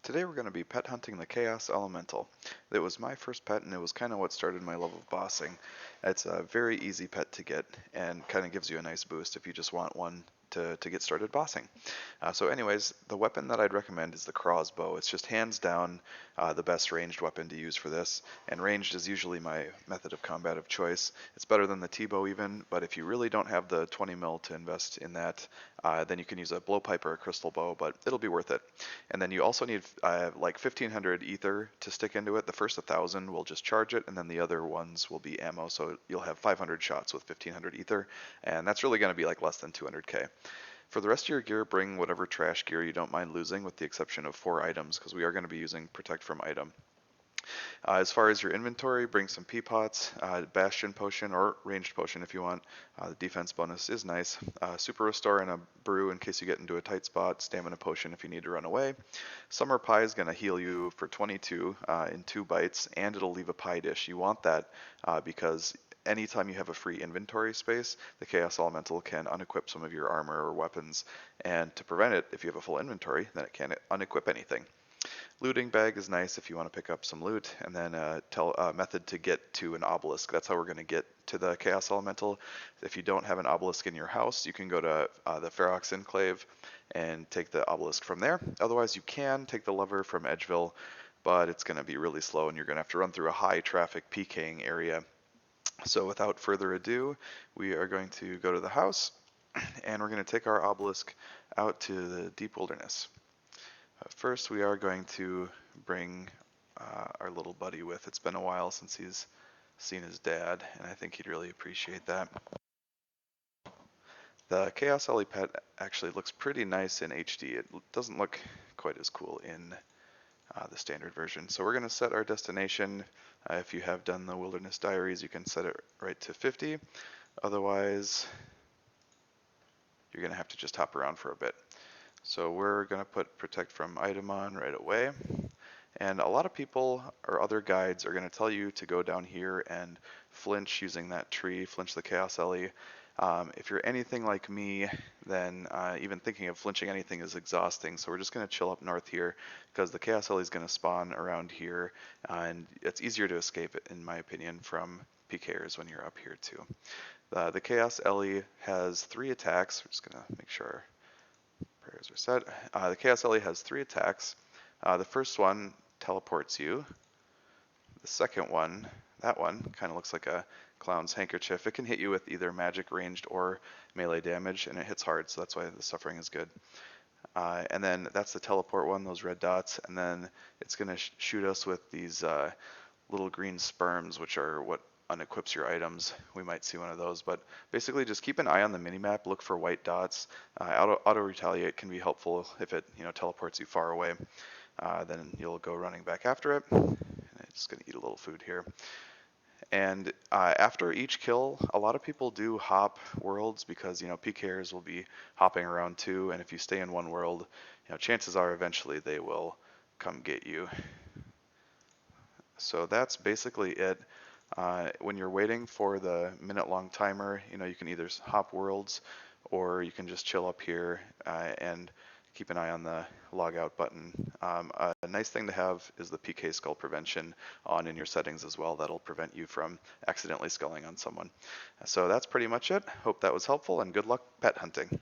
Today we're going to be pet hunting the Chaos Elemental. It was my first pet and it was kind of what started my love of bossing. It's a very easy pet to get and kind of gives you a nice boost if you just want one to get started bossing. So anyways, the weapon that I'd recommend is the crossbow. It's just hands down the best ranged weapon to use for this, and ranged is usually my method of combat of choice. It's better than the T-bow even, but if you really don't have the 20 mil to invest in that, then you can use a blowpipe or a crystal bow, but it'll be worth it. And then you also need like 1500 ether to stick into it. The first 1000 will just charge it, and then the other ones will be ammo, so you'll have 500 shots with 1500 ether, and that's really going to be like less than 200k. For the rest of your gear, bring whatever trash gear you don't mind losing, with the exception of 4 items, because we are going to be using Protect from Item. As far as your inventory, bring some pea pots, Bastion potion, or ranged potion if you want. The defense bonus is nice. Super restore and a brew in case you get into a tight spot. Stamina potion if you need to run away. Summer pie is going to heal you for 22 in 2 bites, and it'll leave a pie dish. You want that because anytime you have a free inventory space, the Chaos Elemental can unequip some of your armor or weapons, and to prevent it, if you have a full inventory, then it can't unequip anything. Looting bag is nice if you want to pick up some loot, and then a method to get to an obelisk. That's how we're going to get to the Chaos Elemental. If you don't have an obelisk in your house, you can go to the Ferox Enclave and take the obelisk from there. Otherwise, you can take the lever from Edgeville, but it's going to be really slow, and you're going to have to run through a high traffic PKing area. So without further ado, we are going to go to the house, and we're going to take our obelisk out to the deep wilderness. First, we are going to bring our little buddy with. It's been a while since he's seen his dad, and I think he'd really appreciate that. The Chaos Ele pet actually looks pretty nice in HD. It doesn't look quite as cool in the standard version. So we're going to set our destination. If you have done the Wilderness Diaries, you can set it right to 50. Otherwise, you're going to have to just hop around for a bit. So we're going to put Protect from Item on right away. And a lot of people or other guides are going to tell you to go down here and flinch using that tree, flinch the Chaos Ele. If you're anything like me, then even thinking of flinching anything is exhausting. So we're just going to chill up north here because the Chaos Ele is going to spawn around here, and it's easier to escape it, in my opinion, from PKers when you're up here too. The Chaos Ele has 3 attacks. We're just going to make sure our prayers are set. The Chaos Ele has 3 attacks. The first one teleports you. The second one, that one, kind of looks like a clown's handkerchief. It can hit you with either magic, ranged, or melee damage, and it hits hard, so that's why the suffering is good. And then that's the teleport one, those red dots, and then it's going to shoot us with these little green sperms, which are what unequips your items. We might see one of those, but basically just keep an eye on the minimap, look for white dots. Auto retaliate can be helpful if it teleports you far away. Then you'll go running back after it. And I'm just going to eat a little food here. And after each kill, a lot of people do hop worlds because PKers will be hopping around too, and if you stay in one world, chances are eventually they will come get you. So that's basically it. When you're waiting for the minute-long timer, you can either hop worlds or you can just chill up here and keep an eye on the log out button. A nice thing to have is the PK skull prevention on in your settings as well. That'll prevent you from accidentally sculling on someone. So that's pretty much it. Hope that was helpful, and good luck pet hunting.